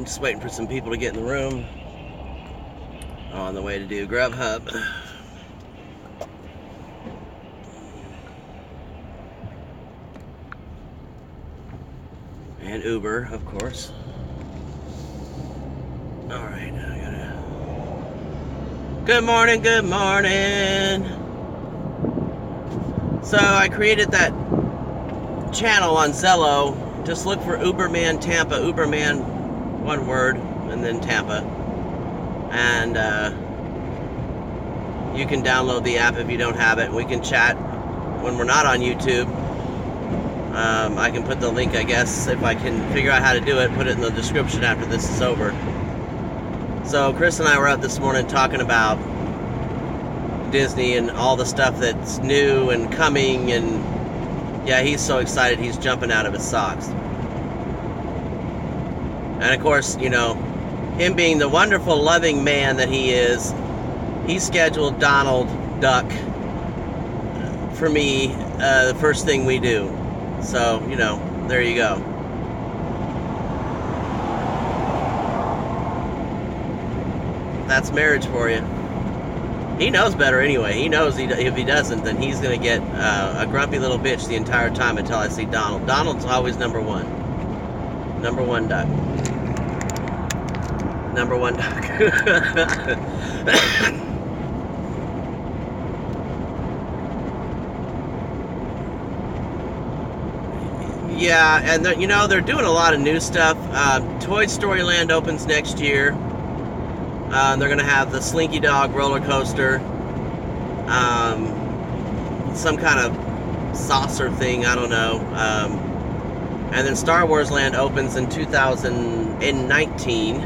just waiting for some people to get in the room. On the way to do Grubhub. And Uber, of course. Alright, I gotta... Good morning, good morning! So, I created that channel on Zello. Just look for Uberman Tampa. Uberman, one word, and then Tampa. And you can download the app if you don't have it. We can chat when we're not on YouTube. I can put the link, I guess, if I can figure out how to do it, put it in the description after this is over. So Chris and I were out this morning talking about Disney and all the stuff that's new and coming, and yeah, he's so excited he's jumping out of his socks. And of course, you know, him being the wonderful, loving man that he is, he scheduled Donald Duck for me the first thing we do. So, you know, there you go. That's marriage for you. He knows better anyway. He knows if he doesn't, then he's going to get a grumpy little bitch the entire time until I see Donald. Donald's always number one. Number one duck. Number one duck. Yeah, and you know, they're doing a lot of new stuff. Toy Story Land opens next year. They're going to have the Slinky Dog roller coaster. Some kind of saucer thing, I don't know. And then Star Wars Land opens in 2019.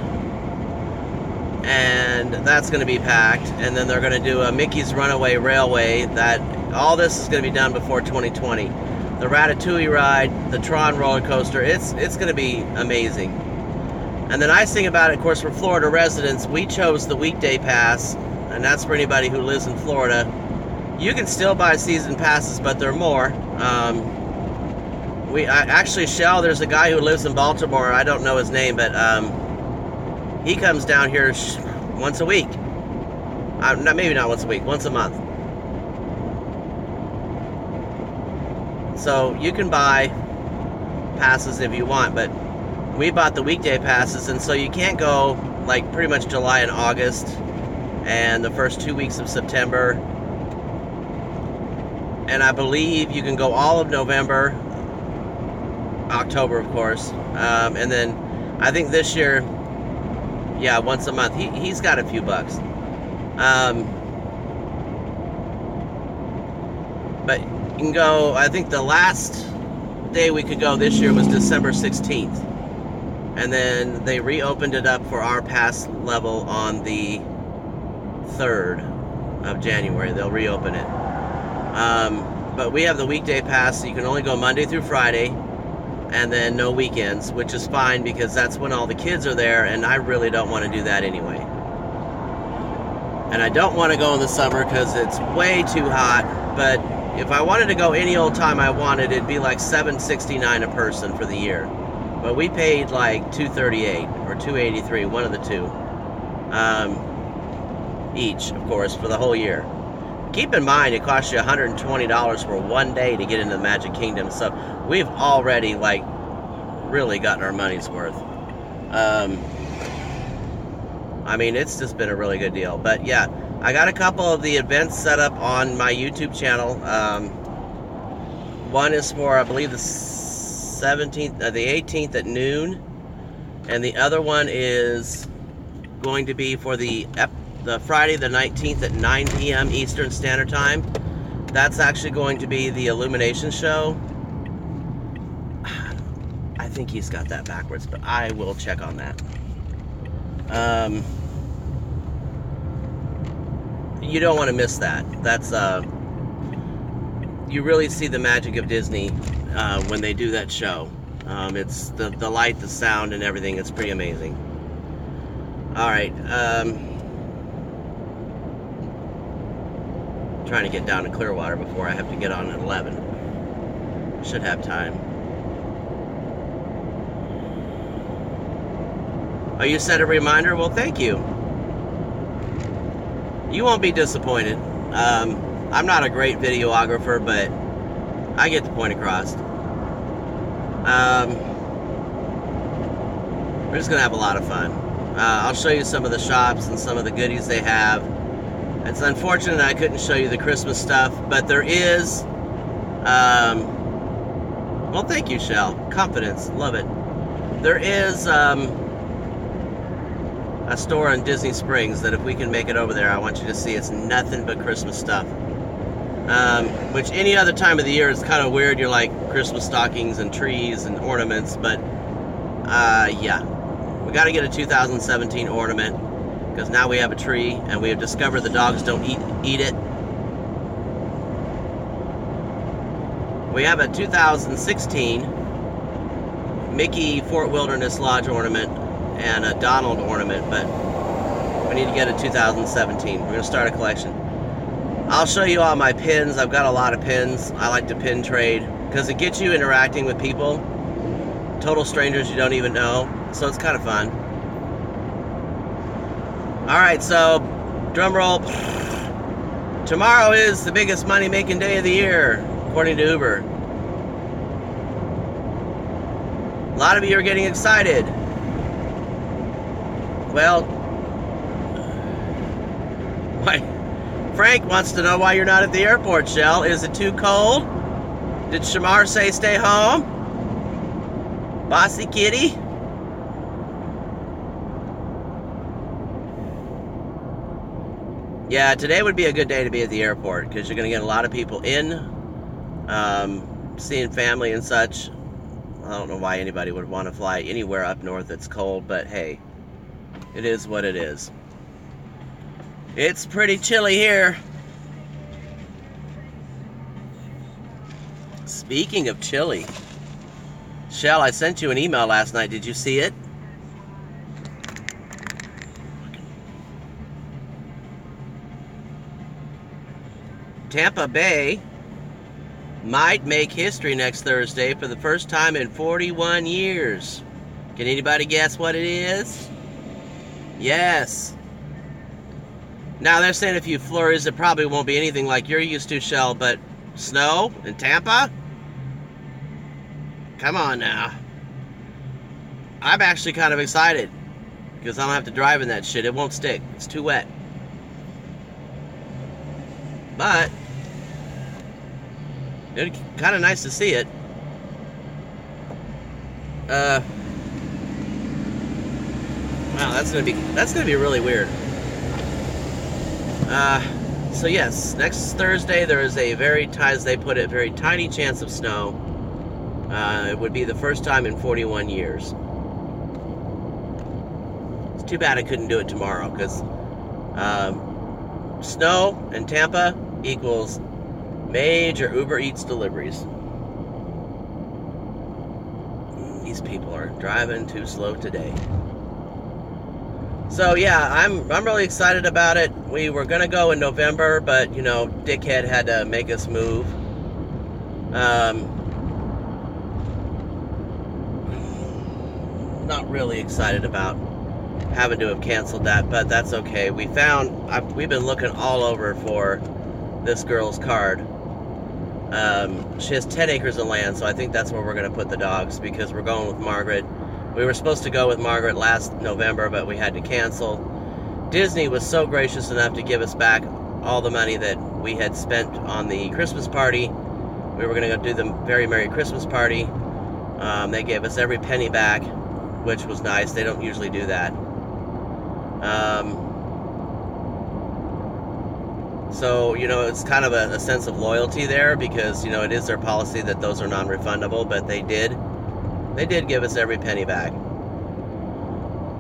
And that's going to be packed. And then they're going to do a Mickey's Runaway Railway. All this is going to be done before 2020. The Ratatouille ride, the Tron roller coaster, it's going to be amazing. And the nice thing about it, of course, for Florida residents, we chose the weekday pass, and that's for anybody who lives in Florida. You can still buy season passes, but they're more. Actually, Shell, there's a guy who lives in Baltimore, I don't know his name, but he comes down here once a week. Maybe not once a week, once a month. So you can buy passes if you want, but we bought the weekday passes, and so you can't go like pretty much July and August and the first 2 weeks of September. And I believe you can go all of November, October, of course. And then I think this year, yeah, once a month. He's got a few bucks. But you can go, I think the last day we could go this year was December 16th. And then they reopened it up for our pass level on the 3rd of January. They'll reopen it. But we have the weekday pass, so you can only go Monday through Friday, and then no weekends, which is fine because that's when all the kids are there, and I really don't want to do that anyway. And I don't want to go in the summer because it's way too hot, but if I wanted to go any old time I wanted, it'd be like $769 a person for the year. But we paid like $238 or $283, one of the two, each, of course, for the whole year. Keep in mind, it costs you $120 for one day to get into the Magic Kingdom, so we've already, like, really gotten our money's worth. I mean, it's just been a really good deal. But yeah, I got a couple of the events set up on my YouTube channel. One is for, I believe, the 18th at noon, and the other one is going to be for the Friday the 19th at 9 p.m. Eastern Standard Time. That's actually going to be the Illumination show. I think he's got that backwards, but I will check on that. You don't want to miss that. That's you really see the magic of Disney when they do that show. It's the light, the sound, and everything. It's pretty amazing. Alright, trying to get down to Clearwater before I have to get on at 11. Should have time. Oh, you set a reminder? Well, thank you. You won't be disappointed. I'm not a great videographer, but I get the point across. We're just going to have a lot of fun. I'll show you some of the shops and some of the goodies they have. It's unfortunate I couldn't show you the Christmas stuff, but there is... well, thank you, Shell. Confidence. Love it. There is a store in Disney Springs that if we can make it over there, I want you to see. It's nothing but Christmas stuff. Which any other time of the year is kind of weird. You're like Christmas stockings and trees and ornaments, but yeah. We got to get a 2017 ornament because now we have a tree and we have discovered the dogs don't eat it. We have a 2016 Mickey Fort Wilderness Lodge ornament and a Donald ornament, but we need to get a 2017. We're going to start a collection. I'll show you all my pins. I've got a lot of pins. I like to pin trade because it gets you interacting with people, total strangers you don't even know, so it's kind of fun. Alright, so drum roll. Tomorrow is the biggest money-making day of the year, according to Uber. A lot of you are getting excited. Well, Frank wants to know why you're not at the airport, Shell. Is it too cold? Did Shamar say stay home? Bossy kitty? Yeah, today would be a good day to be at the airport because you're going to get a lot of people in, seeing family and such. I don't know why anybody would want to fly anywhere up north that's cold, but hey, it is what it is. It's pretty chilly here. Speaking of chilly, Shell, I sent you an email last night. Did you see it? Tampa Bay might make history next Thursday for the first time in 41 years. Can anybody guess what it is? Yes. Now they're saying a few flurries. It probably won't be anything like you're used to, Shell, but snow in Tampa? Come on now. I'm actually kind of excited because I don't have to drive in that shit. It won't stick. It's too wet. But it's kind of nice to see it. Wow, that's gonna be really weird. So yes, next Thursday there is a as they put it, very tiny chance of snow. It would be the first time in 41 years. It's too bad I couldn't do it tomorrow because snow in Tampa equals major UberEats deliveries. These people are driving too slow today. So yeah, I'm really excited about it. We were gonna go in November, but you know, dickhead had to make us move. Not really excited about having to have canceled that, but that's okay. We've been looking all over for this girl's card. She has 10 acres of land, so I think that's where we're going to put the dogs because we're going with Margaret. We were supposed to go with Margaret last November, but we had to cancel. Disney was so gracious enough to give us back all the money that we had spent on the Christmas party. We were going to go do the Very Merry Christmas party. They gave us every penny back, which was nice. They don't usually do that. So, you know, it's kind of a sense of loyalty there because, you know, it is their policy that those are non-refundable, but they did give us every penny back,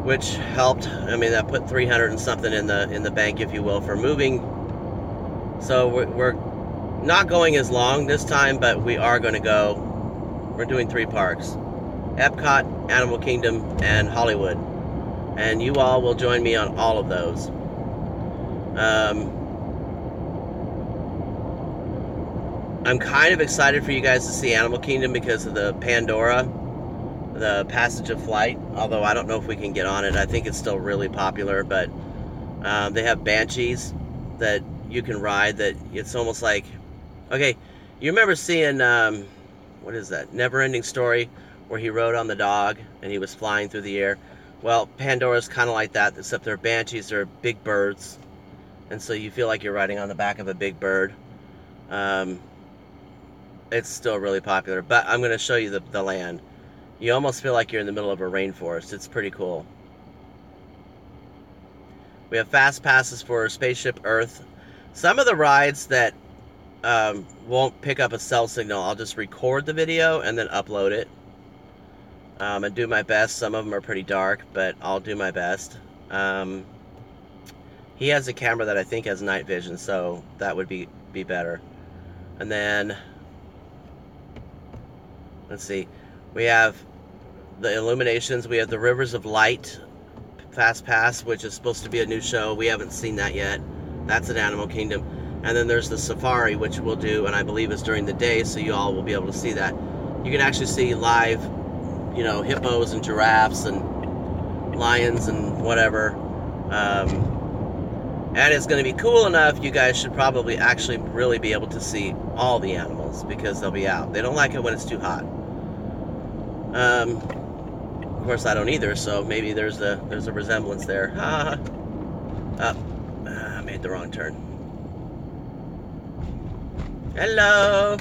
which helped. I mean, that put 300 and something in the bank, if you will, for moving. So we're not going as long this time, but we are going to go. We're doing 3 parks: Epcot, Animal Kingdom, and Hollywood. And you all will join me on all of those. I'm kind of excited for you guys to see Animal Kingdom because of the Pandora. the Passage of Flight, although I don't know if we can get on it. I think it's still really popular, but they have Banshees that you can ride that it's almost like, okay, you remember seeing, what is that, Never-Ending Story, where he rode on the dog and he was flying through the air? Well, Pandora's kind of like that, except they're Banshees, they're big birds, and so you feel like you're riding on the back of a big bird. It's still really popular, but I'm going to show you the land. You almost feel like you're in the middle of a rainforest. It's pretty cool. We have fast passes for Spaceship Earth. Some of the rides that won't pick up a cell signal, I'll just record the video and then upload it and do my best. Some of them are pretty dark, but I'll do my best. He has a camera that I think has night vision, so that would be better. And then, let's see, we have the Illuminations. We have the Rivers of Light Fast Pass, which is supposed to be a new show. We haven't seen that yet. That's an Animal Kingdom. And then there's the Safari, which we'll do, and I believe it's during the day, so you all will be able to see that. You can actually see live, you know, hippos and giraffes and lions and whatever. And it's going to be cool enough, you guys should probably actually really be able to see all the animals because they'll be out. They don't like it when it's too hot. Of course, I don't either, so maybe there's a resemblance there. I made the wrong turn. Hello.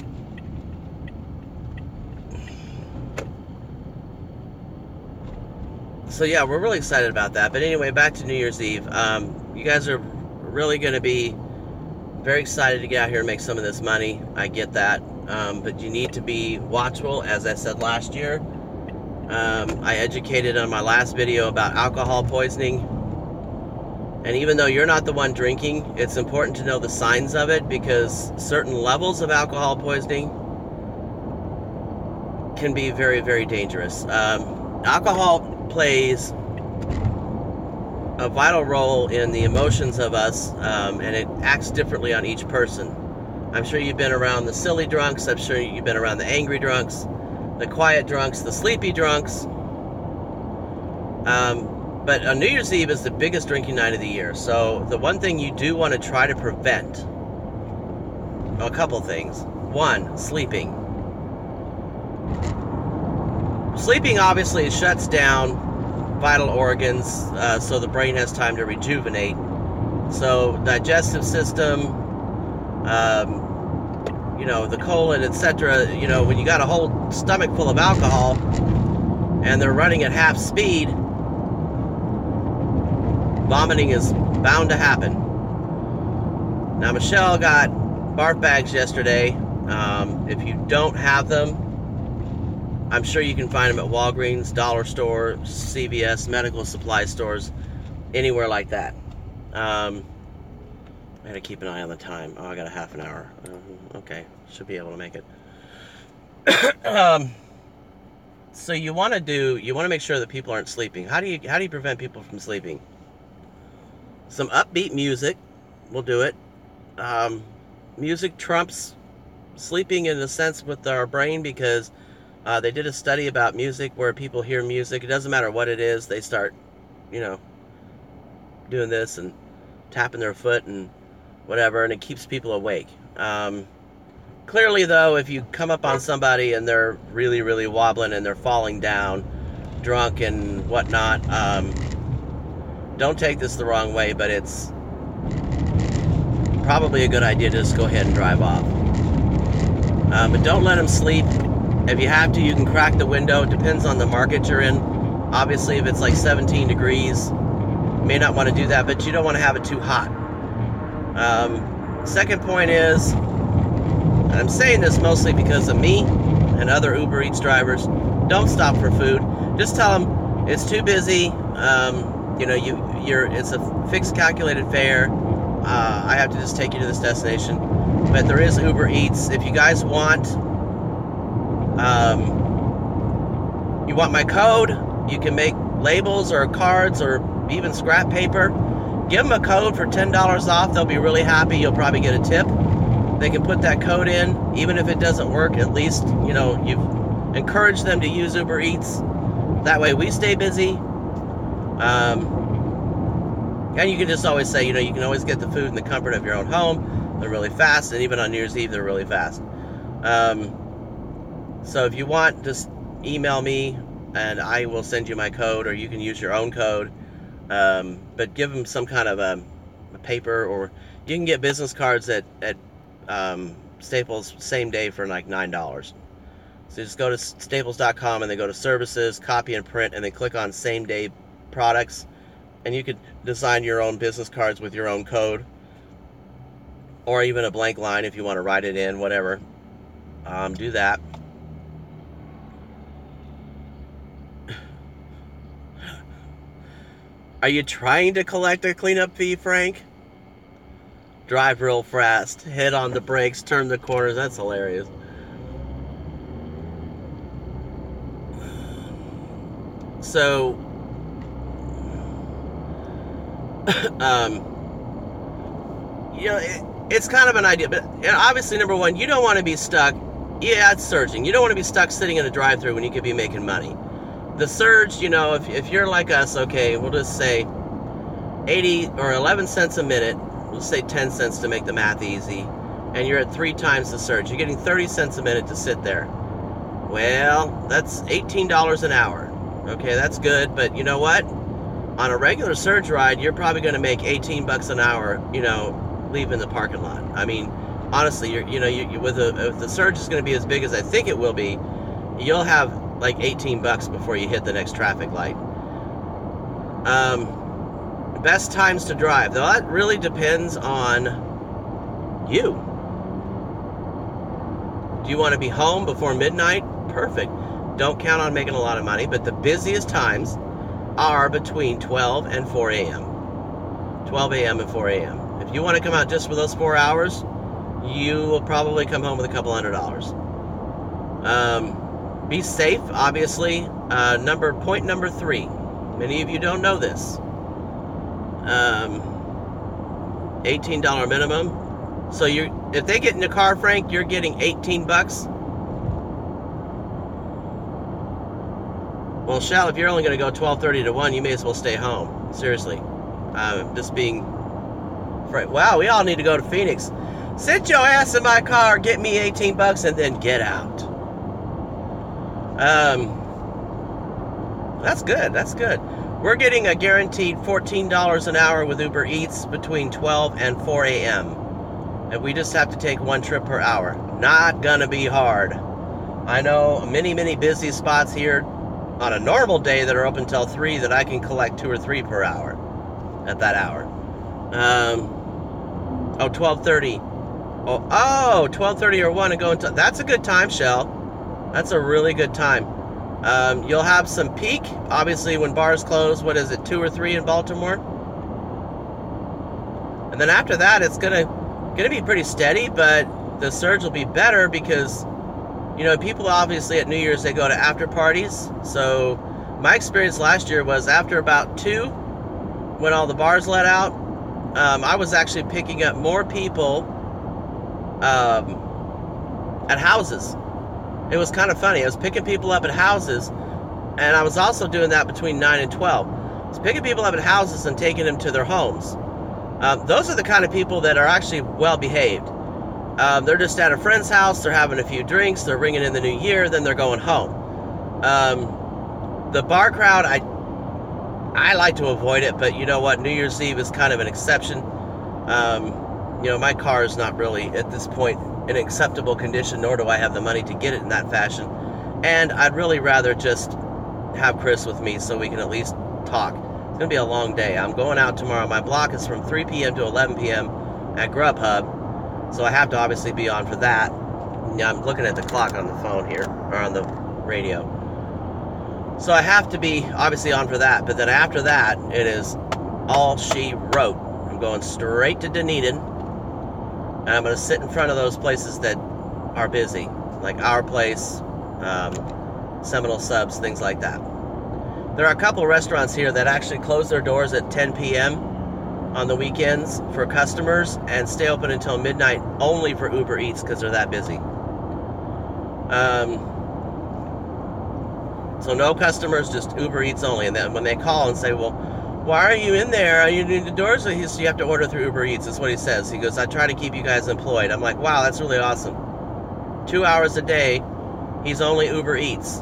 So yeah, we're really excited about that. But anyway, back to New Year's Eve. You guys are really going to be very excited to get out here and make some of this money. I get that. But you need to be watchful, as I said last year. I educated on my last video about alcohol poisoning. And even though you're not the one drinking, it's important to know the signs of it, because certain levels of alcohol poisoning can be very, very dangerous. Alcohol plays a vital role in the emotions of us, and it acts differently on each person. I'm sure you've been around the silly drunks. I'm sure you've been around the angry drunks, the quiet drunks, the sleepy drunks. But on New Year's Eve is the biggest drinking night of the year. So the one thing you do want to try to prevent, well, a couple things. One, sleeping. Sleeping obviously shuts down vital organs, so the brain has time to rejuvenate. So digestive system, you know, the colon, etc. You know, when you got a whole stomach full of alcohol and they're running at half speed, vomiting is bound to happen. Now, Michelle got barf bags yesterday. If you don't have them, I'm sure you can find them at Walgreens, Dollar Store, CVS, medical supply stores, anywhere like that. I had to keep an eye on the time. Oh, I got a half an hour. Okay, should be able to make it. So you want to make sure that people aren't sleeping. How do you prevent people from sleeping? Some upbeat music will do it. Music trumps sleeping in a sense with our brain, because they did a study about music where people hear music. It doesn't matter what it is. They start, you know, doing this and tapping their foot and whatever, and it keeps people awake. Clearly, though, if you come up on somebody and they're really, really wobbling and they're falling down, drunk and whatnot, don't take this the wrong way, but it's probably a good idea to just go ahead and drive off. But don't let them sleep. If you have to, you can crack the window. It depends on the market you're in. Obviously, if it's like 17 degrees, you may not want to do that, but you don't want to have it too hot. Second point is, and I'm saying this mostly because of me and other UberEats drivers, don't stop for food. Just tell them it's too busy. You know, it's a fixed calculated fare. I have to just take you to this destination. But there is UberEats. If you guys want, you want my code, you can make labels or cards or even scrap paper. Give them a code for $10 off. They'll be really happy. You'll probably get a tip. They can put that code in. Even if it doesn't work, at least, you know, you've encouraged them to use UberEats. That way we stay busy. And you can just always say, you know, you can always get the food in the comfort of your own home. They're really fast, and even on New Year's Eve, they're really fast. So if you want, just email me, and I will send you my code, or you can use your own code. But give them some kind of a paper, or you can get business cards at Staples same day for like $9. So just go to staples.com and then go to services, copy and print, and then click on same day products, and you could design your own business cards with your own code, or even a blank line if you want to write it in, whatever. Do that. Are you trying to collect a cleanup fee, Frank? Drive real fast, hit on the brakes, turn the corners. That's hilarious. So, you know, it's kind of an idea, but obviously, number one, you don't want to be stuck. Yeah, it's surging. You don't want to be stuck sitting in a drive-thru when you could be making money. The surge, you know, if you're like us, okay, we'll just say 80 or 11 cents a minute. We'll say 10 cents to make the math easy, and you're at 3 times the surge. You're getting 30 cents a minute to sit there. Well, that's $18 an hour. Okay, that's good, but you know what? On a regular surge ride, you're probably going to make 18 bucks an hour, you know, leaving the parking lot. I mean, honestly, with the surge is going to be as big as I think it will be, you'll have like 18 bucks before you hit the next traffic light. Best times to drive, though, that really depends on you. Do you want to be home before midnight? Perfect. Don't count on making a lot of money, but the busiest times are between 12 and 4 a.m. 12 a.m. and 4 a.m. If you want to come out just for those 4 hours, you will probably come home with a couple $100s. Be safe, obviously. Point number 3. Many of you don't know this. $18 minimum. So if they get in the car, Frank, you're getting 18 bucks. Well, Shell, if you're only going to go 12:30 to 1, you may as well stay home. Seriously. Just being... Wow, we all need to go to Phoenix. Sit your ass in my car, get me 18 bucks, and then get out. That's good. That's good. We're getting a guaranteed $14 an hour with UberEats between 12 and 4 a.m. And we just have to take 1 trip per hour. Not gonna be hard. I know many, many busy spots here on a normal day that are open till 3 that I can collect 2 or 3 per hour at that hour. 12:30. Oh, 12:30 or 1 and go until... That's a good time, Shell. That's a really good time. You'll have some peak, obviously, when bars close. What is it, 2 or 3 in Baltimore? And then after that, it's gonna be pretty steady, but the surge will be better because, you know, people obviously at New Year's, they go to after parties. So my experience last year was after about 2, when all the bars let out, I was actually picking up more people at houses. It was kind of funny. I was picking people up at houses, and I was also doing that between 9 and 12. I was picking people up at houses and taking them to their homes. Those are the kind of people that are actually well behaved. They're just at a friend's house, they're having a few drinks, they're ringing in the new year, then they're going home. The bar crowd, I like to avoid it, but you know what? New Year's Eve is kind of an exception. You know, my car is not really, at this point, in acceptable condition, nor do I have the money to get it in that fashion. And I'd really rather just have Chris with me so we can at least talk. It's going to be a long day. I'm going out tomorrow. My block is from 3 p.m. to 11 p.m. at Grubhub, so I have to obviously be on for that. Yeah, I'm looking at the clock on the phone here, or on the radio. So I have to be obviously on for that, but then after that, it is all she wrote. I'm going straight to Dunedin, and I'm going to sit in front of those places that are busy, like Our Place, Seminole Subs, things like that. There are a couple of restaurants here that actually close their doors at 10 p.m. on the weekends for customers and stay open until midnight only for Uber Eats because they're that busy. So no customers, just Uber Eats only. And then when they call and say, well, why are you in there? Are you in the doors? So you have to order through Uber Eats. That's what he says. He goes, I try to keep you guys employed. I'm like, wow, that's really awesome. 2 hours a day, he's only Uber Eats.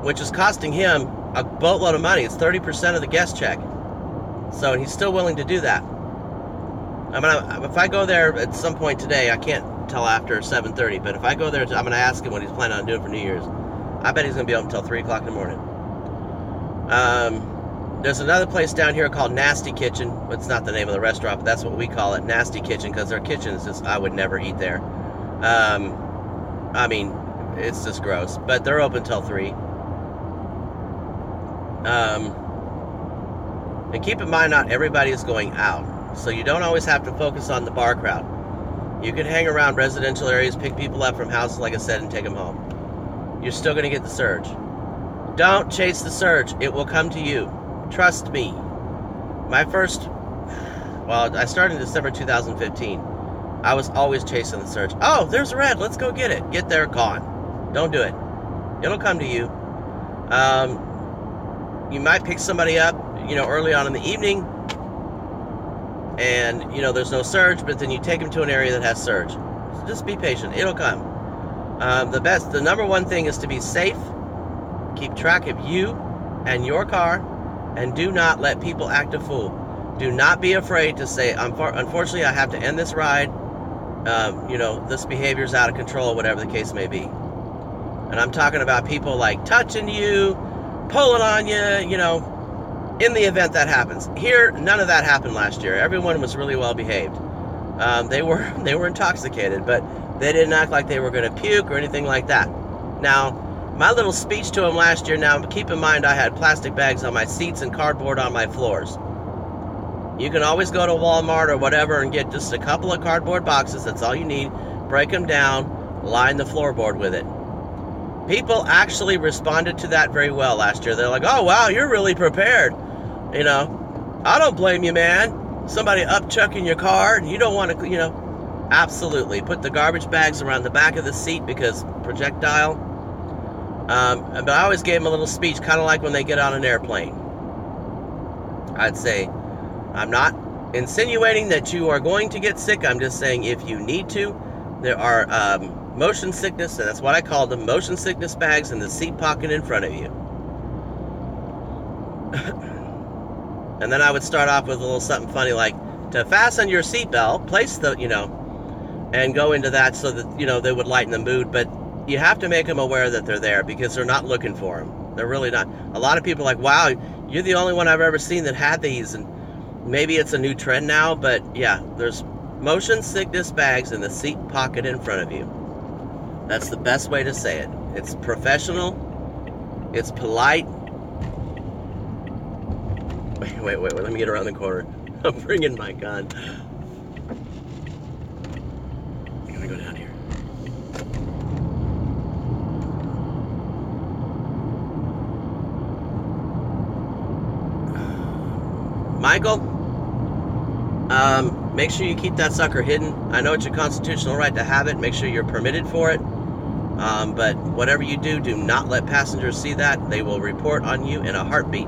Which is costing him a boatload of money. It's 30% of the guest check. So he's still willing to do that. If I go there at some point today, I can't tell after 7:30, but if I go there, I'm going to ask him what he's planning on doing for New Year's. I bet he's going to be open until 3 o'clock in the morning. There's another place down here called Nasty Kitchen. It's not the name of the restaurant, but that's what we call it, Nasty Kitchen, because their kitchen is just, I would never eat there. I mean, it's just gross, but they're open till 3. And keep in mind, not everybody is going out, so you don't always have to focus on the bar crowd. You can hang around residential areas, pick people up from houses, like I said, and take them home. You're still going to get the surge. Don't chase the surge. It will come to you. Trust me. I started in December 2015. I was always chasing the surge. Oh, there's red. Let's go get it. Get there, gone. Don't do it. It'll come to you. You might pick somebody up, early on in the evening, and, there's no surge, but then you take them to an area that has surge. So just be patient. It'll come. The number one thing is to be safe. Keep track of you and your car, and do not let people act a fool. Do not be afraid to say, unfortunately, I have to end this ride. This behavior's out of control, whatever the case may be. And I'm talking about people like touching you, pulling on you, in the event that happens. Here, none of that happened last year. Everyone was really well behaved. They were intoxicated, but they didn't act like they were going to puke or anything like that. Now, my little speech to them last year, now keep in mind I had plastic bags on my seats and cardboard on my floors. You can always go to Walmart or whatever and get just a couple of cardboard boxes. That's all you need. Break them down, line the floorboard with it. People actually responded to that very well last year. They're like, oh, wow, you're really prepared. I don't blame you, man. Somebody upchucking your car and you don't want to, absolutely. Put the garbage bags around the back of the seat because projectile. But I always gave them a little speech, kind of like when they get on an airplane. I'd say, I'm not insinuating that you are going to get sick. I'm just saying if you need to, there are motion sickness, and that's what I call them, motion sickness bags in the seat pocket in front of you. And then I would start off with a little something funny like, to fasten your seatbelt, place the, and go into that so that, they would lighten the mood. But you have to make them aware that they're there because they're not looking for them. They're really not. A lot of people are like, wow, you're the only one I've ever seen that had these. And maybe it's a new trend now, but yeah, there's motion sickness bags in the seat pocket in front of you. That's the best way to say it. It's professional. It's polite. Wait, let me get around the corner. I'm bringing my gun. I'm gonna go down here. Michael, make sure you keep that sucker hidden. I know it's your constitutional right to have it. Make sure you're permitted for it. But whatever you do, do not let passengers see that. They will report on you in a heartbeat.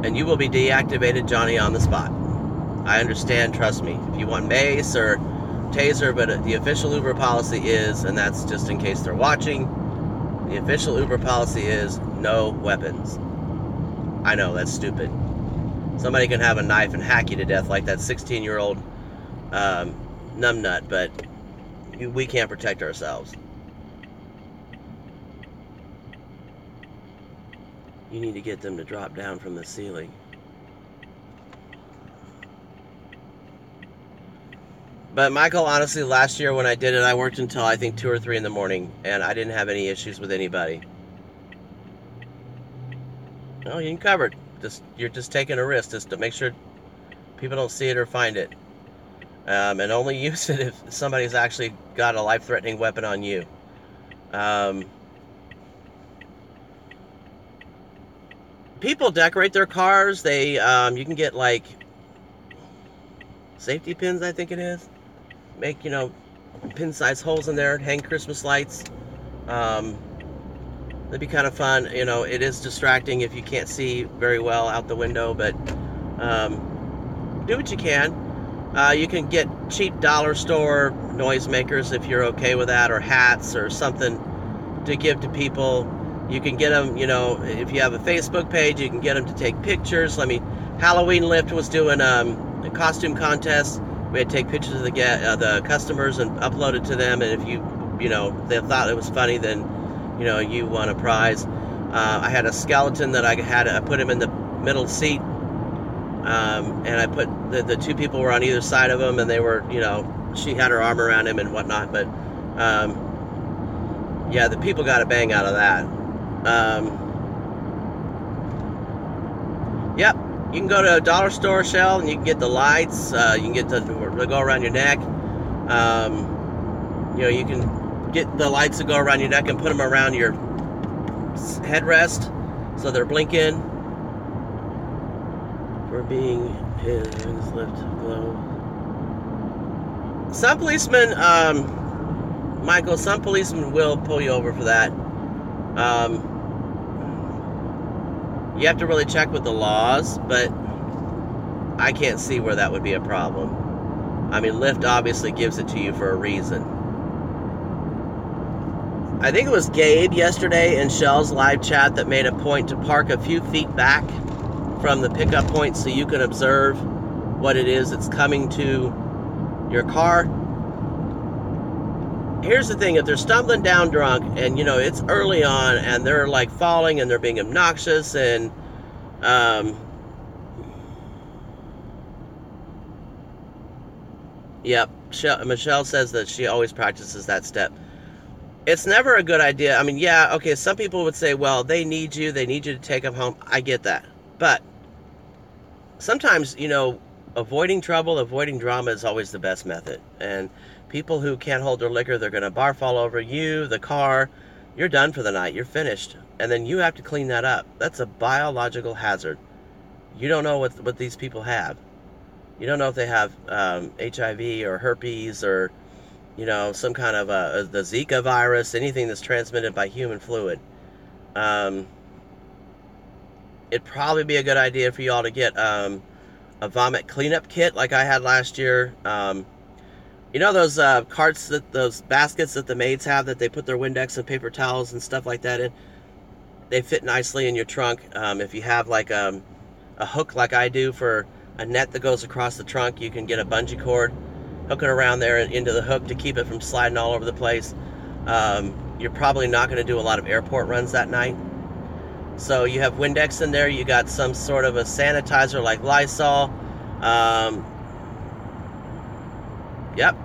And you will be deactivated, Johnny, on the spot. I understand, trust me. If you want mace or taser, but the official Uber policy is, and that's just in case they're watching, the official Uber policy is no weapons. I know, that's stupid. Somebody can have a knife and hack you to death like that 16-year-old numbnut, but we can't protect ourselves. You need to get them to drop down from the ceiling. But Michael, honestly, last year when I did it, I worked until I think 2 or 3 in the morning, and I didn't have any issues with anybody. No, you can cover it. You're just taking a risk just to make sure people don't see it or find it. And only use it if somebody's actually got a life-threatening weapon on you. People decorate their cars. They you can get like safety pins, I think it is. Make pin-sized holes in there, hang Christmas lights. That'd be kind of fun. You know, it is distracting if you can't see very well out the window, but do what you can. You can get cheap dollar store noisemakers if you're okay with that, or hats or something to give to people. You can get them, you know, if you have a Facebook page, you can get them to take pictures. I mean, Halloween Lyft was doing a costume contest. We had to take pictures of the customers and upload it to them, and if you know, they thought it was funny, then, you know, you won a prize. I had a skeleton that I put him in the middle seat, and I put the two people were on either side of him, and they were, you know, she had her arm around him and whatnot, but yeah, the people got a bang out of that. Yep, you can go to a dollar store, Shell, and you can get the lights. You can get to go around your neck. You know, you can get the lights to go around your neck and put them around your headrest so they're blinking. We're being Lyft glow. Some policemen, Michael, some policemen will pull you over for that. You have to really check with the laws, but I can't see where that would be a problem. I mean, Lyft obviously gives it to you for a reason. I think it was Gabe yesterday in Shell's live chat that made a point to park a few feet back from the pickup point so you can observe what it is that's coming to your car. Here's the thing, if they're stumbling down drunk and, you know, it's early on and they're like falling and they're being obnoxious and yep, Michelle says that she always practices that step. It's never a good idea. I mean, yeah, okay, some people would say, well, they need you to take them home. I get that. But sometimes, you know, avoiding trouble, avoiding drama is always the best method. And people who can't hold their liquor, they're going to barf all over you, the car. You're done for the night. You're finished. And then you have to clean that up. That's a biological hazard. You don't know what these people have. You don't know if they have HIV or herpes or, you know, some kind of the Zika virus, anything that's transmitted by human fluid. It'd probably be a good idea for you all to get a vomit cleanup kit like I had last year. You know those carts, those baskets that the maids have that they put their Windex and paper towels and stuff like that in? They fit nicely in your trunk. If you have like a hook like I do for a net that goes across the trunk, you can get a bungee cord, hook it around there and into the hook to keep it from sliding all over the place. You're probably not going to do a lot of airport runs that night. So you have Windex in there, you got some sort of a sanitizer like Lysol. Yep.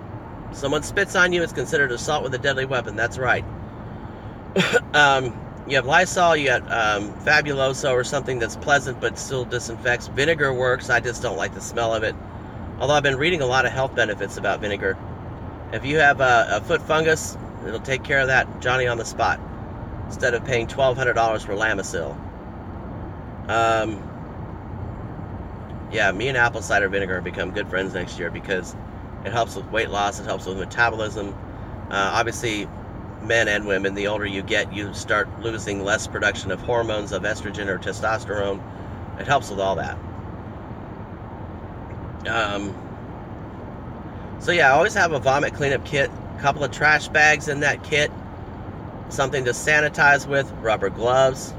Someone spits on you, it's considered assault with a deadly weapon. That's right. You have Lysol, you got Fabuloso or something that's pleasant but still disinfects. Vinegar works, I just don't like the smell of it. Although I've been reading a lot of health benefits about vinegar. If you have a foot fungus, it'll take care of that Johnny on the spot, instead of paying $1,200 for Lamisil. Yeah, me and apple cider vinegar have become good friends next year because it helps with weight loss, it helps with metabolism. Obviously, men and women, the older you get, you start losing less production of hormones, of estrogen or testosterone. It helps with all that. So yeah, I always have a vomit cleanup kit, a couple of trash bags in that kit, something to sanitize with, rubber gloves.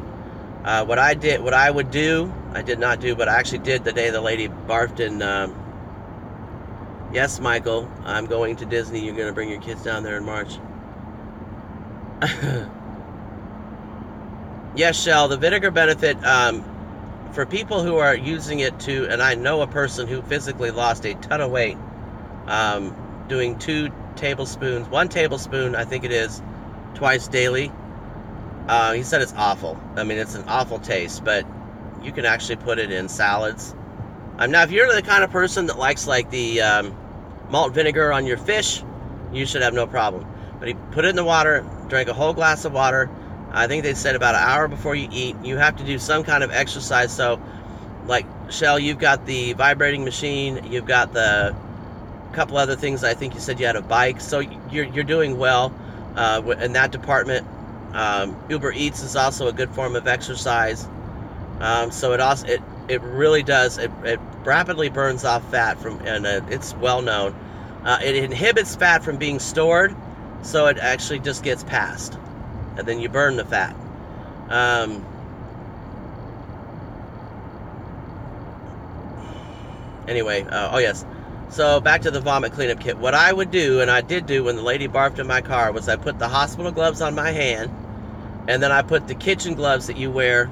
What I did not do, but I actually did the day the lady barfed in, yes, Michael, I'm going to Disney. You're going to bring your kids down there in March. Yes, Shell, the vinegar benefit, for people who are using it to, and I know a person who physically lost a ton of weight, doing 1 tablespoon, I think it is, twice daily. He said it's awful. I mean, it's an awful taste, but you can actually put it in salads. Now, if you're the kind of person that likes like the malt vinegar on your fish, you should have no problem. But he put it in the water, drank a whole glass of water. I think they said about an hour before you eat. You have to do some kind of exercise. So, like, Shell, you've got the vibrating machine, you've got the A couple other things. I think you said you had a bike, so you're doing well in that department. UberEats is also a good form of exercise. So it really does. It rapidly burns off fat and it's well known. It inhibits fat from being stored, so it actually just gets passed, and then you burn the fat. Anyway, oh yes. So back to the vomit cleanup kit. What I would do, and I did do when the lady barfed in my car, was I put the hospital gloves on my hand, and then I put the kitchen gloves that you wear,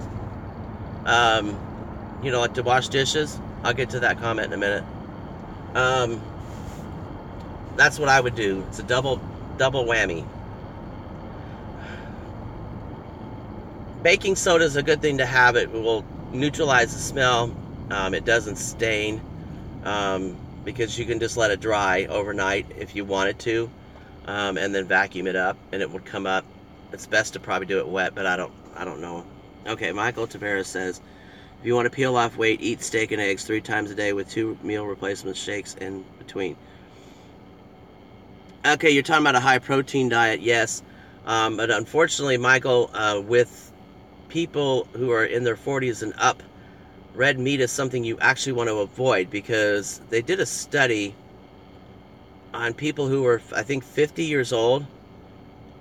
like to wash dishes. I'll get to that comment in a minute. That's what I would do. It's a double whammy. Baking soda is a good thing to have. It will neutralize the smell. It doesn't stain. Because you can just let it dry overnight if you wanted to, and then vacuum it up, and it would come up. It's best to probably do it wet, but I don't know. Okay, Michael Tavares says, if you want to peel off weight, eat steak and eggs 3 times a day with 2 meal replacement shakes in between. Okay, you're talking about a high protein diet, yes, but unfortunately, Michael, with people who are in their 40s and up, red meat is something you actually want to avoid, because they did a study on people who were, I think, 50 years old,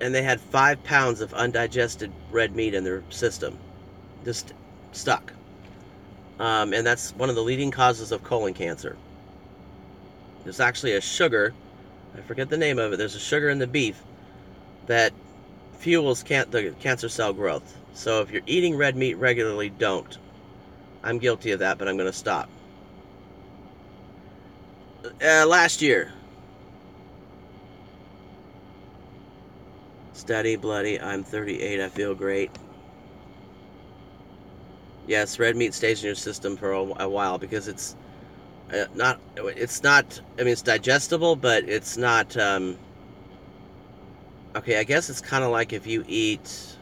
and they had 5 pounds of undigested red meat in their system, just stuck. And that's one of the leading causes of colon cancer. There's actually a sugar, I forget the name of it, there's a sugar in the beef that fuels the cancer cell growth. So if you're eating red meat regularly, don't. I'm guilty of that, but I'm going to stop. Last year. Steady, bloody, I'm 38, I feel great. Yes, red meat stays in your system for a while, because it's not, I mean, it's digestible, but it's not, okay, I guess it's kind of like if you eat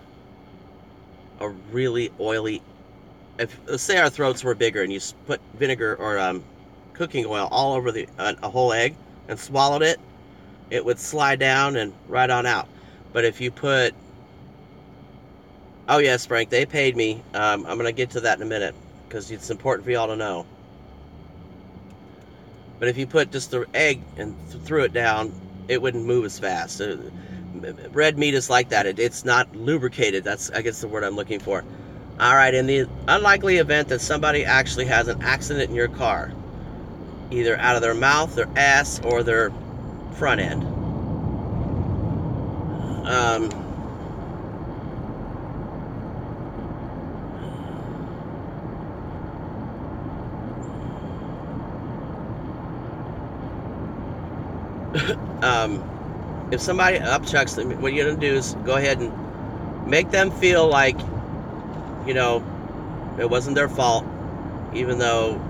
a really oily, let's say our throats were bigger and you put vinegar or cooking oil all over a whole egg and swallowed it, it would slide down and right on out. But if you put, oh yes, Frank, they paid me. I'm going to get to that in a minute, because it's important for y'all to know. But if you put just the egg and threw it down, it wouldn't move as fast. Red meat is like that. It's not lubricated. That's, I guess, the word I'm looking for. All right, in the unlikely event that somebody actually has an accident in your car, either out of their mouth, their ass, or their front end, if somebody upchucks them, what you're going to do is go ahead and make them feel like, it wasn't their fault, even though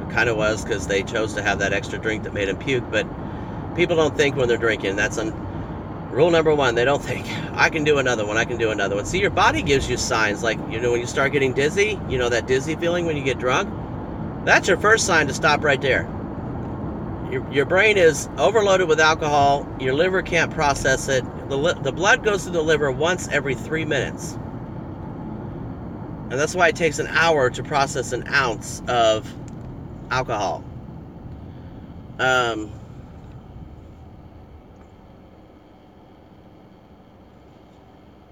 it kind of was, because they chose to have that extra drink that made them puke. But people don't think when they're drinking. That's rule number 1. They don't think, I can do another one, I can do another one. See, your body gives you signs, like, when you start getting dizzy, that dizzy feeling when you get drunk, that's your first sign to stop right there. Your brain is overloaded with alcohol, your liver can't process it. The blood goes through the liver once every 3 minutes. And that's why it takes an hour to process an ounce of alcohol.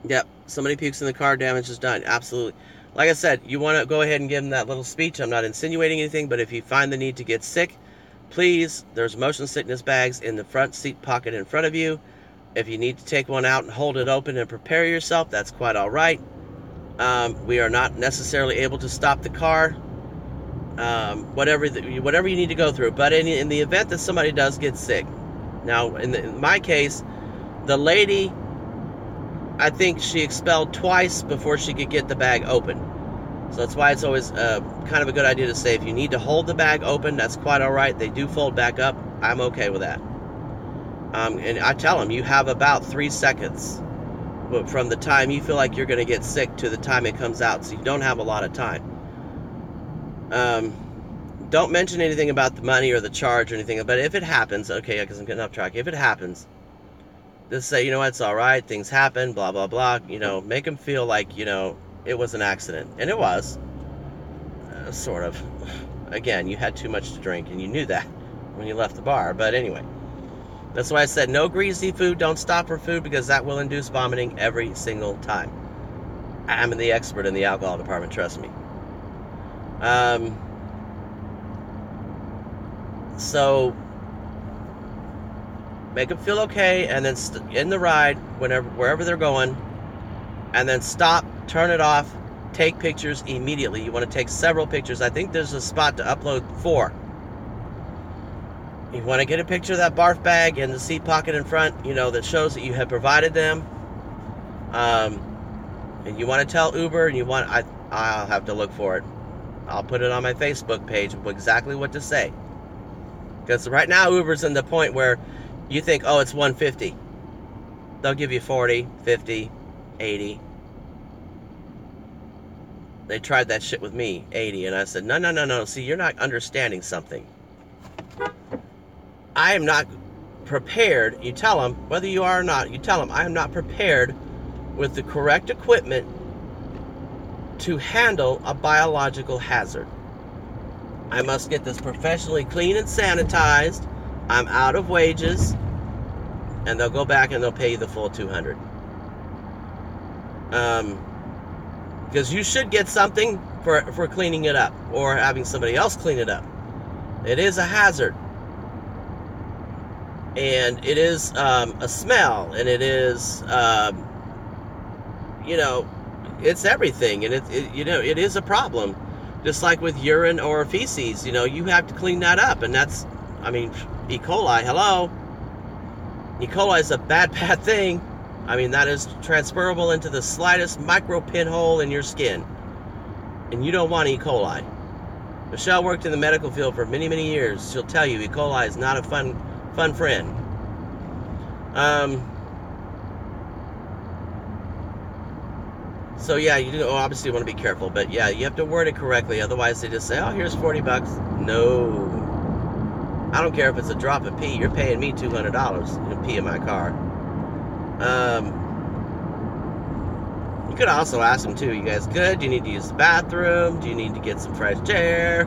Yep, somebody pukes in the car, damage is done. Absolutely. Like I said, you want to go ahead and give them that little speech. I'm not insinuating anything, but if you find the need to get sick, please, there's motion sickness bags in the front seat pocket in front of you. If you need to take one out and hold it open and prepare yourself, that's quite all right. We are not necessarily able to stop the car, whatever you need to go through. But in the event that somebody does get sick, now in my case, the lady, I think she expelled twice before she could get the bag open. So that's why it's always kind of a good idea to say, if you need to hold the bag open, that's quite all right. They do fold back up. I'm okay with that. And I tell them, you have about 3 seconds from the time you feel like you're going to get sick to the time it comes out. So you don't have a lot of time. don't mention anything about the money or the charge or anything. But if it happens, okay, because I'm getting off track. If it happens, just say, you know what, it's all right. Things happen, blah, blah, blah. You know, make them feel like, you know, it was an accident. And it was. Sort of. Again, you had too much to drink, and you knew that when you left the bar. But anyway, that's why I said no greasy food. Don't stop for food, because that will induce vomiting every single time. I'm the expert in the alcohol department, trust me. So make them feel okay, and then in the ride, wherever they're going, and then stop, turn it off, take pictures immediately. You want to take several pictures. I think there's a spot to upload 4. You want to get a picture of that barf bag and the seat pocket in front, you know, that shows that you have provided them. And you want to tell Uber, and I'll have to look for it. I'll put it on my Facebook page exactly what to say. Because right now Uber's in the point where you think, oh, it's $150. They'll give you 40, 50, 80. They tried that shit with me, 80, and I said, no. See, you're not understanding something. I am not prepared. You tell them, whether you are or not, you tell them, I am not prepared with the correct equipment to handle a biological hazard. I must get this professionally clean and sanitized. I'm out of wages. And they'll go back and they'll pay you the full $200. Because you should get something for cleaning it up, or having somebody else clean it up. It is a hazard. And it is a smell, and it is, you know, it's everything, and it is a problem. Just like with urine or feces, you know, you have to clean that up, and that's, I mean, E. coli, hello. E. coli is a bad thing. I mean, that is transferable into the slightest micro pinhole in your skin, and you don't want E. coli. Michelle worked in the medical field for many, many years. She'll tell you E. coli is not a fun friend. So yeah, you do obviously want to be careful, but yeah, you have to word it correctly. Otherwise, they just say, "Oh, here's $40." No, I don't care if it's a drop of pee. You're paying me $200 to pee in my car. You could also ask them too. You guys good? Do you need to use the bathroom? Do you need to get some fresh air?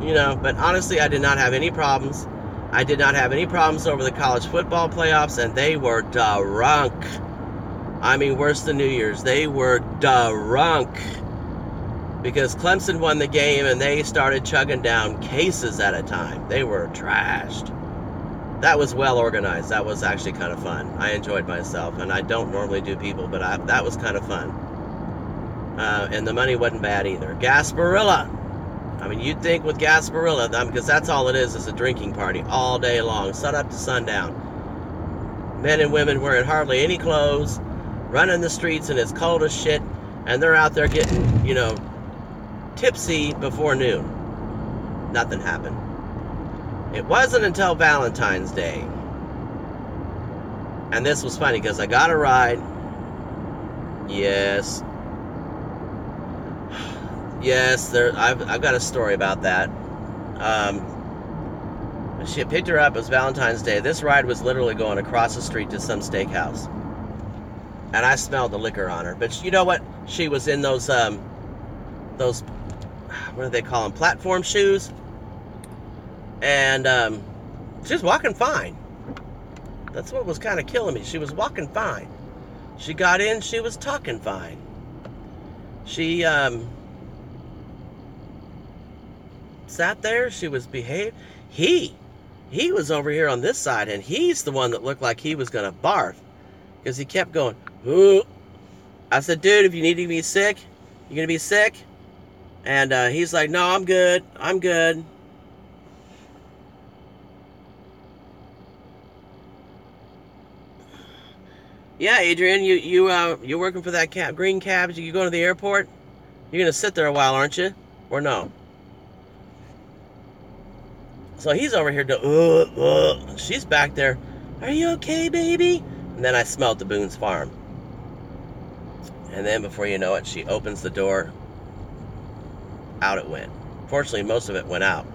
You know. But honestly, I did not have any problems. I did not have any problems over the college football playoffs, and they were drunk. I mean, worse than New Year's. They were drunk because Clemson won the game, and they started chugging down cases at a time. They were trashed. That was well organized. That was actually kind of fun. I enjoyed myself, and I don't normally do people, but that was kind of fun. And the money wasn't bad either. Gasparilla. I mean, you'd think with Gasparilla, because that's all it is a drinking party all day long, sun up to sundown. Men and women wearing hardly any clothes, running the streets, and it's cold as shit, and they're out there getting, you know, tipsy before noon. Nothing happened. It wasn't until Valentine's Day. And this was funny because I got a ride. Yes. Yes, I've got a story about that. She picked her up. It was Valentine's Day. This ride was literally going across the street to some steakhouse. And I smelled the liquor on her. But you know what? She was in those, what do they call them? Platform shoes. And she was walking fine. That's what was kind of killing me. She was walking fine. She got in. She was talking fine. She sat there. She was behaved. He was over here on this side, and he's the one that looked like he was going to barf because he kept going, ooh. I said, dude, if you need to be sick, you're going to be sick? And he's like, no, I'm good. I'm good. Yeah, Adrian, you're working for that green cab. You go to the airport. You're going to sit there a while, aren't you? Or no? So he's over here doing, she's back there. Are you okay, baby? And then I smelled the Boone's Farm. And then before you know it, she opens the door. Out it went. unfortunately, most of it went out.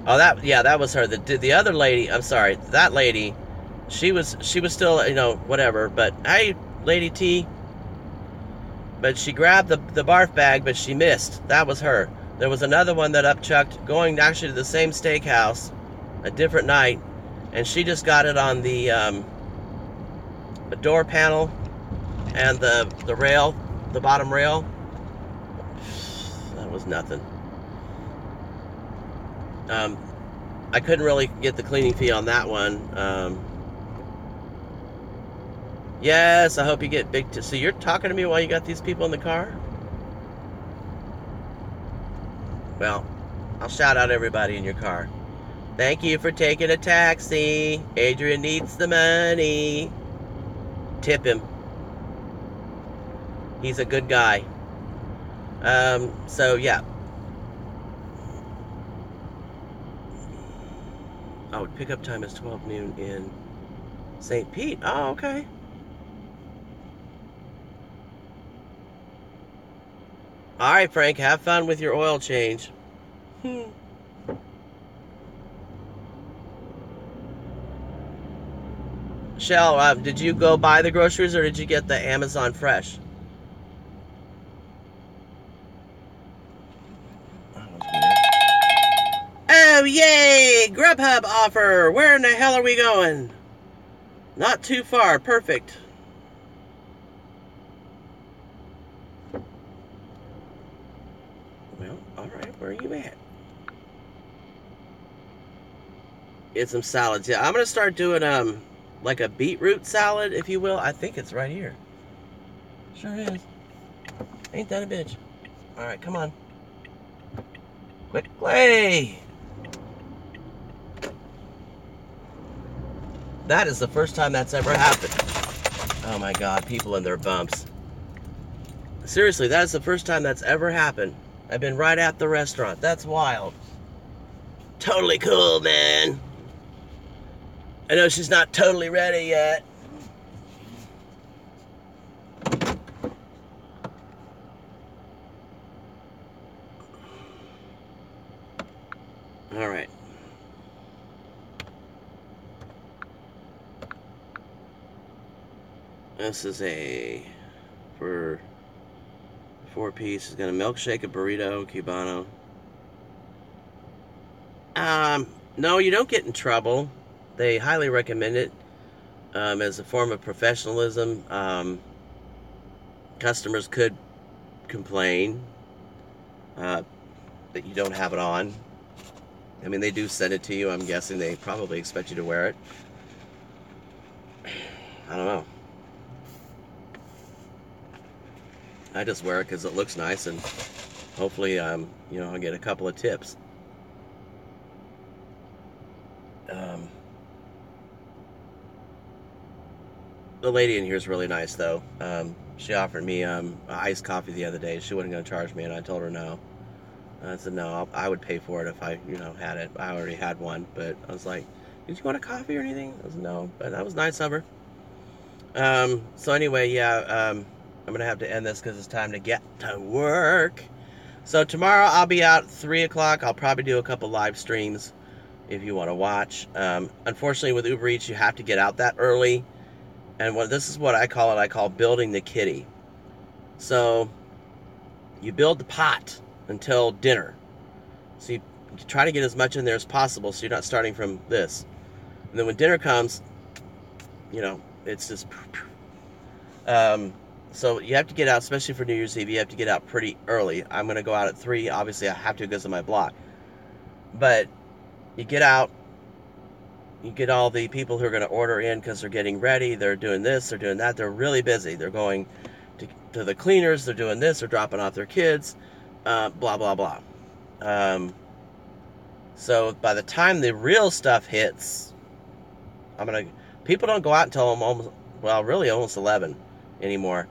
Oh, that was her. The other lady, I'm sorry, that lady, she was still, whatever. But hey, Lady T. But she grabbed the barf bag, but she missed. That was her. There was another one that upchucked, going actually to the same steakhouse, a different night, and she just got it on the door panel and the rail, the bottom rail. That was nothing. I couldn't really get the cleaning fee on that one. Yes, I hope you get big. So you're talking to me while you got these people in the car? Well, I'll shout out everybody in your car. Thank you for taking a taxi. Adrian needs the money. Tip him. He's a good guy. So yeah. Oh, pickup time is 12 noon in St. Pete. Oh, okay. All right, Frank, have fun with your oil change. Shell, did you go buy the groceries or did you get the Amazon Fresh? Oh, yay! Grubhub offer! Where in the hell are we going? Not too far. Perfect. Well, alright. Where are you at? Get some salads. Yeah, I'm going to start doing, like a beetroot salad, if you will. I think it's right here. Sure is. Ain't that a bitch? Alright, come on. Quickly! That is the first time that's ever happened. Oh my God, people in their bumps. Seriously, that is the first time that's ever happened. I've been right at the restaurant. That's wild. Totally cool, man. I know she's not totally ready yet. All right. This is for 4-piece. It's got a milkshake, a burrito, Cubano. No, you don't get in trouble. They highly recommend it as a form of professionalism. Customers could complain that you don't have it on. I mean, they do send it to you. I'm guessing they probably expect you to wear it. I don't know. I just wear it because it looks nice, and hopefully, I'll get a couple of tips. The lady in here is really nice, though. She offered me iced coffee the other day. She wasn't going to charge me, and I told her no. I said no, I would pay for it if I, had it. I already had one, but I was like, did you want a coffee or anything? I was no, but that was nice of her. So anyway, yeah, I'm going to have to end this because it's time to get to work. So tomorrow I'll be out 3 o'clock. I'll probably do a couple live streams if you want to watch. Unfortunately, with UberEats, you have to get out that early. And this is what I call it. I call building the kitty. So you build the pot until dinner. So you try to get as much in there as possible so you're not starting from this. And then when dinner comes, it's just... So you have to get out, especially for New Year's Eve, you have to get out pretty early. I'm going to go out at 3. Obviously, I have to because of my block. But you get out, you get all the people who are going to order in because they're getting ready, they're doing this, they're doing that, they're really busy. They're going to the cleaners, they're doing this, they're dropping off their kids, blah, blah, blah. So by the time the real stuff hits, people don't go out until almost 11 anymore.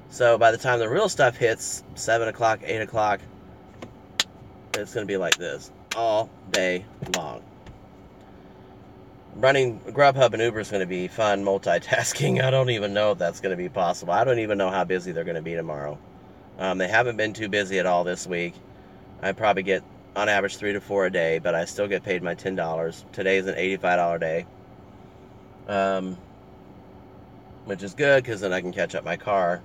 So by the time the real stuff hits, 7 o'clock, 8 o'clock, it's going to be like this all day long. Running Grubhub and Uber is going to be fun multitasking. I don't even know if that's going to be possible. I don't even know how busy they're going to be tomorrow. They haven't been too busy at all this week. I probably get on average 3 to 4 a day, but I still get paid my $10. Today is an $85 day, which is good because then I can catch up my car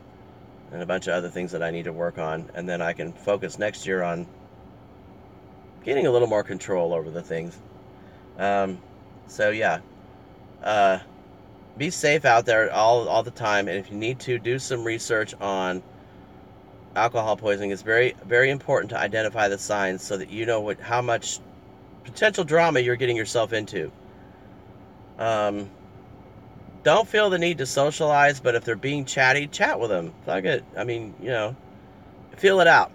and a bunch of other things that I need to work on, and then I can focus next year on getting a little more control over the things. So yeah, be safe out there all the time, and if you need to, do some research on alcohol poisoning. It's very, very important to identify the signs so that you know how much potential drama you're getting yourself into. Don't feel the need to socialize, but if they're being chatty, chat with them. Fuck it. I mean, feel it out.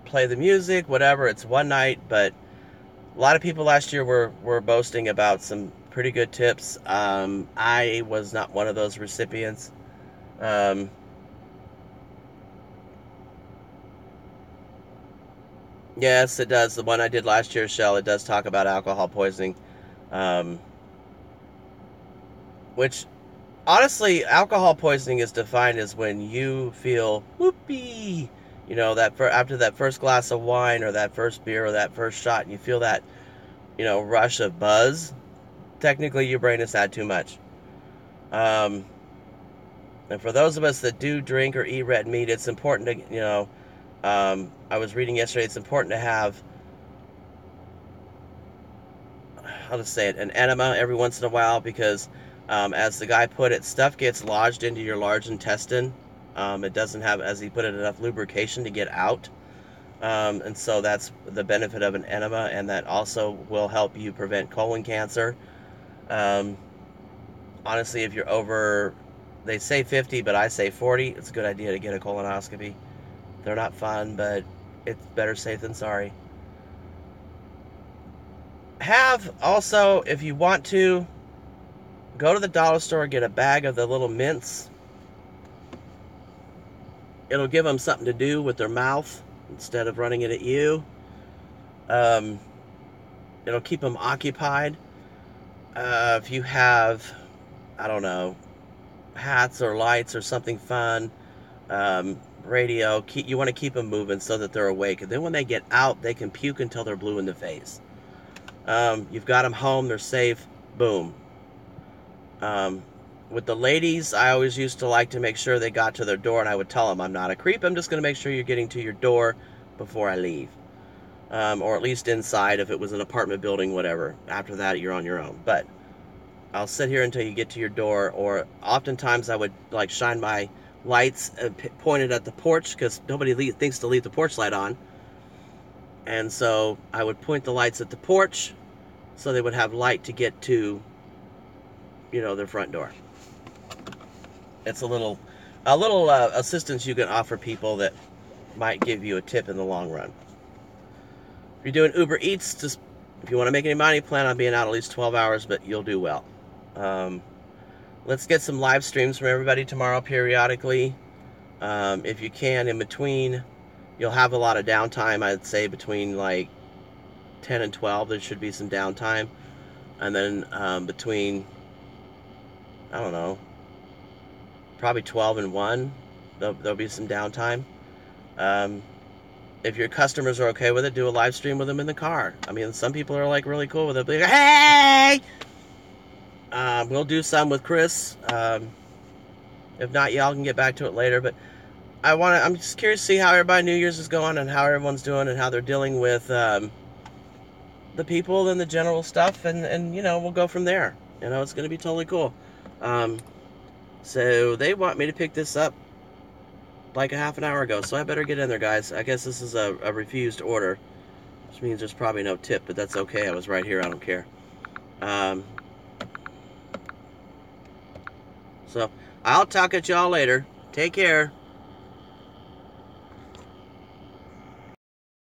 Play the music, whatever. It's one night, but a lot of people last year were boasting about some pretty good tips. I was not one of those recipients. Yes, it does. The one I did last year, Shell, it does talk about alcohol poisoning. Which, honestly, alcohol poisoning is defined as when you feel whoopee, after that first glass of wine or that first beer or that first shot, and you feel that, rush of buzz. Technically, your brain has had too much. And for those of us that do drink or eat red meat, it's important to, I was reading yesterday, it's important to have, how to say it, an enema every once in a while, because as the guy put it, stuff gets lodged into your large intestine. It doesn't have, as he put it, enough lubrication to get out. And so that's the benefit of an enema, and that also will help you prevent colon cancer. Honestly, if you're over, they say 50, but I say 40, it's a good idea to get a colonoscopy. They're not fun, but it's better safe than sorry. Have also, if you want to, go to the dollar store, get a bag of the little mints. It'll give them something to do with their mouth instead of running it at you. It'll keep them occupied. If you have, I don't know, hats or lights or something fun, radio, you want to keep them moving so that they're awake. And then when they get out, they can puke until they're blue in the face. You've got them home, they're safe, boom. With the ladies, I always used to like to make sure they got to their door, and I would tell them, I'm not a creep, I'm just going to make sure you're getting to your door before I leave. Or at least inside if it was an apartment building, whatever. After that, you're on your own. But I'll sit here until you get to your door, or oftentimes I would shine my lights pointed at the porch, because nobody thinks to leave the porch light on. And so I would point the lights at the porch so they would have light to get to, their front door. It's a little assistance you can offer people that might give you a tip in the long run. If you're doing UberEats, if you want to make any money, plan on being out at least 12 hours, but you'll do well. Let's get some live streams from everybody tomorrow periodically. If you can, in between, you'll have a lot of downtime. I'd say between 10 and 12, there should be some downtime. And then between, I don't know, probably 12 and 1, there'll be some downtime. If your customers are okay with it, do a live stream with them in the car. I mean, some people are really cool with it. They're like, hey! We'll do some with Chris. If not, y'all can get back to it later. But I'm just curious to see how everybody New Year's is going and how everyone's doing and how they're dealing with the people and the general stuff. And we'll go from there. It's going to be totally cool. So they want me to pick this up like a half an hour ago, so I better get in there, guys. I guess this is a refused order, which means there's probably no tip, but that's okay. I was right here. I don't care. So I'll talk at y'all later. Take care.